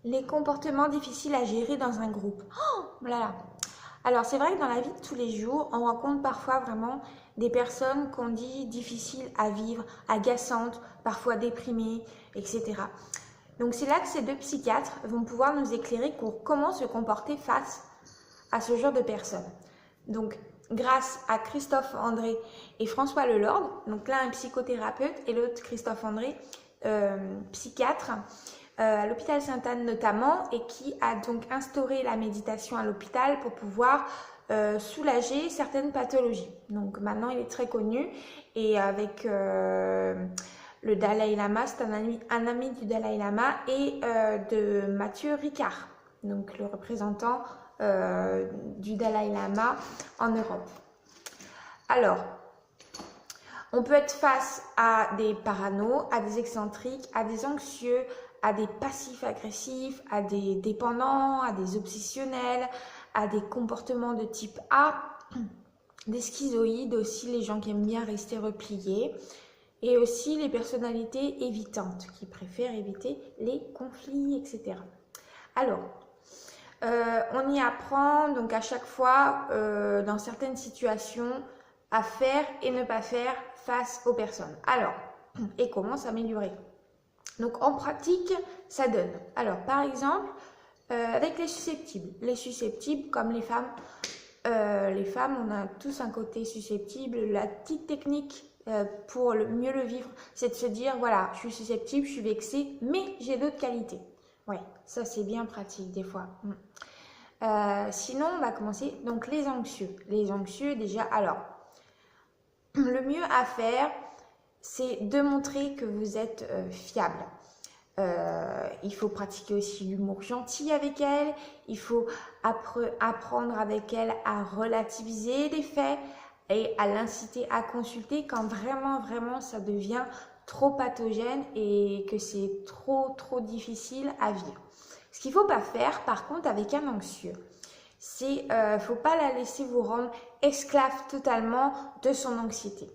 Les comportements difficiles à gérer dans un groupe. Oh là là. Alors c'est vrai que dans la vie de tous les jours, on rencontre parfois vraiment des personnes qu'on dit difficiles à vivre, agaçantes, parfois déprimées, etc. Donc c'est là que ces deux psychiatres vont pouvoir nous éclairer pour comment se comporter face à ce genre de personnes. Donc grâce à Christophe André et François Lelord, donc l'un un psychothérapeute et l'autre Christophe André, psychiatre, à l'hôpital Sainte-Anne notamment, et qui a donc instauré la méditation à l'hôpital pour pouvoir soulager certaines pathologies. Donc maintenant il est très connu, et avec le Dalai Lama, c'est un ami du Dalai Lama et de Mathieu Ricard, donc le représentant du Dalai Lama en Europe. Alors, on peut être face à des paranos, à des excentriques, à des anxieux, à des passifs agressifs, à des dépendants, à des obsessionnels, à des comportements de type A, des schizoïdes aussi, les gens qui aiment bien rester repliés, et aussi les personnalités évitantes, qui préfèrent éviter les conflits, etc. Alors, on y apprend donc à chaque fois, dans certaines situations, à faire et ne pas faire face aux personnes. Alors, et comment s'améliorer? Donc en pratique, ça donne. Alors par exemple, avec les susceptibles comme les femmes, on a tous un côté susceptible. La petite technique pour mieux le vivre, c'est de se dire, voilà, je suis susceptible, je suis vexée, mais j'ai d'autres qualités. Ouais, ça c'est bien pratique des fois. Sinon, on va commencer. Donc les anxieux. Les anxieux déjà, alors, le mieux à faire, c'est de montrer que vous êtes fiable. Il faut pratiquer aussi l'humour gentil avec elle. Il faut apprendre avec elle à relativiser les faits et à l'inciter à consulter quand vraiment ça devient trop pathogène et que c'est trop difficile à vivre. Ce qu'il ne faut pas faire par contre avec un anxieux, c'est ne faut pas la laisser vous rendre esclave totalement de son anxiété.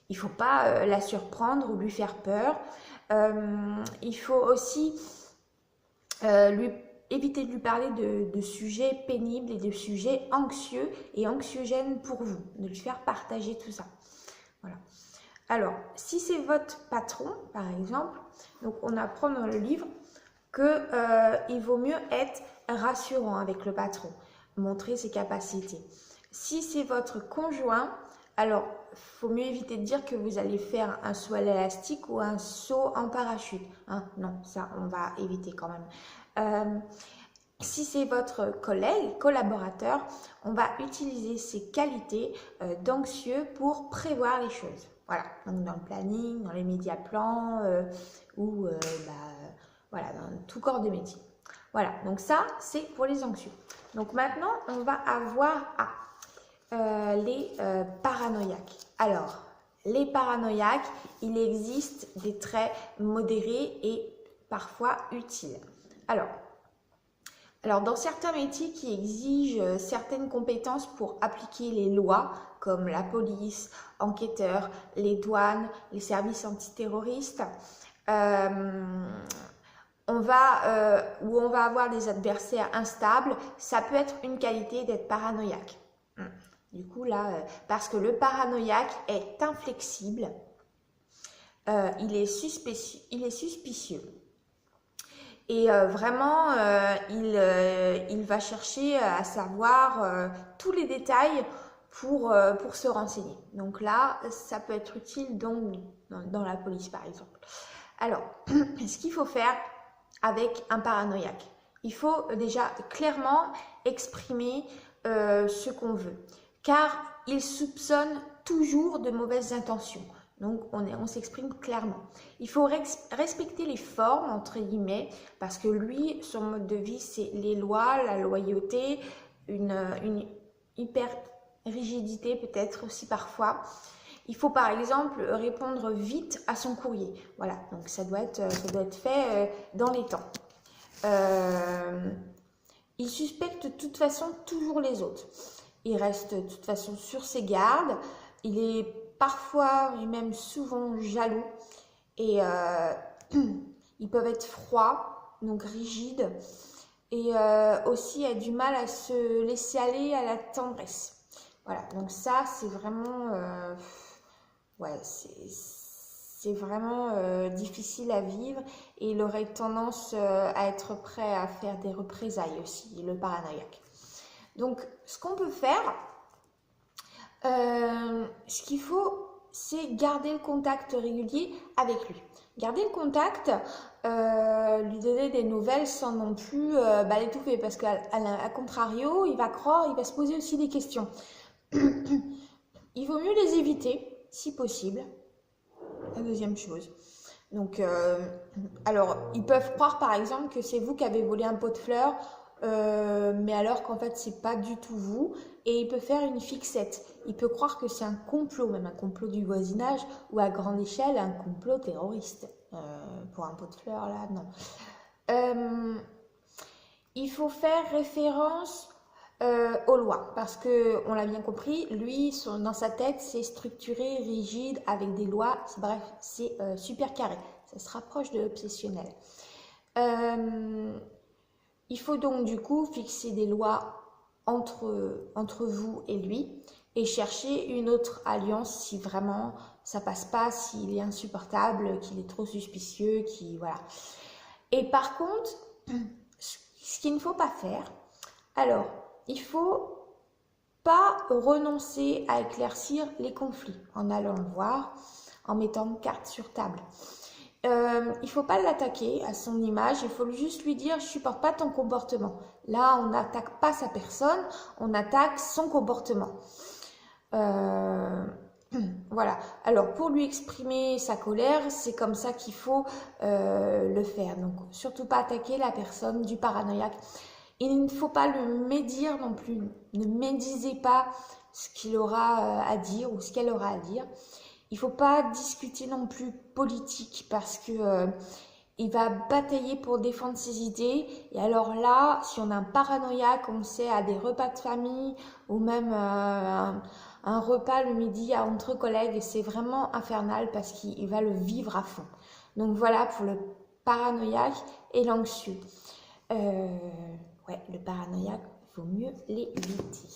Il ne faut pas la surprendre ou lui faire peur. Il faut aussi éviter de lui parler de sujets pénibles et de sujets anxieux et anxiogènes pour vous, de lui faire partager tout ça. Voilà. Alors, si c'est votre patron, par exemple, donc on apprend dans le livre qu'il vaut mieux être rassurant avec le patron, montrer ses capacités. Si c'est votre conjoint, alors il faut mieux éviter de dire que vous allez faire un saut à l'élastique ou un saut en parachute. Hein, non, ça on va éviter quand même. Si c'est votre collègue, collaborateur, on va utiliser ses qualités d'anxieux pour prévoir les choses. Voilà, donc dans le planning, dans les médias plans ou voilà, dans tout corps de métier. Voilà, donc ça c'est pour les anxieux. Donc maintenant on va avoir les paranoïaques. Alors, les paranoïaques, il existe des traits modérés et parfois utiles. Alors, dans certains métiers qui exigent certaines compétences pour appliquer les lois, comme la police, enquêteurs, les douanes, les services antiterroristes, on va avoir des adversaires instables, ça peut être une qualité d'être paranoïaque. Du coup, là, parce que le paranoïaque est inflexible, il est suspicieux. Et vraiment, il va chercher à savoir tous les détails pour se renseigner. Donc là, ça peut être utile dans la police, par exemple. Alors, ce qu'il faut faire avec un paranoïaque, il faut déjà clairement exprimer ce qu'on veut. Car il soupçonne toujours de mauvaises intentions. Donc, on s'exprime clairement. Il faut respecter les formes, entre guillemets, parce que lui, son mode de vie, c'est les lois, la loyauté, une hyper rigidité peut-être aussi parfois. Il faut par exemple répondre vite à son courrier. Voilà, donc ça doit être fait dans les temps. Il suspecte de toute façon toujours les autres. Il reste de toute façon sur ses gardes. Il est parfois et même souvent jaloux. Et ils peuvent être froids, donc rigide, et aussi a du mal à se laisser aller à la tendresse. Voilà, donc ça c'est vraiment, ouais, c'est vraiment difficile à vivre, et il aurait tendance à être prêt à faire des représailles aussi, le paranoïaque. Donc ce qu'on peut faire, ce qu'il faut, c'est garder le contact régulier avec lui. Garder le contact, lui donner des nouvelles sans non plus l'étouffer, parce qu'à contrario, il va croire, il va se poser aussi des questions. Il vaut mieux les éviter, si possible. La deuxième chose. Donc, alors, ils peuvent croire par exemple que c'est vous qui avez volé un pot de fleurs, mais alors qu'en fait, c'est pas du tout vous. Et il peut faire une fixette. Il peut croire que c'est un complot, même un complot du voisinage, ou à grande échelle, un complot terroriste. Pour un pot de fleurs, là, non. Il faut faire référence aux lois, parce que on l'a bien compris, lui, dans sa tête, c'est structuré, rigide, avec des lois, bref, c'est super carré, ça se rapproche de l'obsessionnel. Il faut donc du coup fixer des lois entre vous et lui, et chercher une autre alliance si vraiment ça passe pas, s'il est insupportable, qu'il est trop suspicieux, voilà. Et par contre, ce qu'il ne faut pas faire, alors, il ne faut pas renoncer à éclaircir les conflits en allant le voir, en mettant carte sur table. Il ne faut pas l'attaquer à son image, il faut juste lui dire « je ne supporte pas ton comportement ». Là, on n'attaque pas sa personne, on attaque son comportement. Voilà. Alors, pour lui exprimer sa colère, c'est comme ça qu'il faut le faire. Donc, surtout pas attaquer la personne du paranoïaque. Il ne faut pas le médire non plus. Ne médisez pas ce qu'il aura à dire ou ce qu'elle aura à dire. Il ne faut pas discuter non plus politique, parce que il va batailler pour défendre ses idées. Et alors là, si on a un paranoïaque, on sait, à des repas de famille ou même un repas le midi entre collègues, c'est vraiment infernal parce qu'il va le vivre à fond. Donc voilà pour le paranoïaque et l'anxieux. Ouais, le paranoïaque, il vaut mieux l'éviter.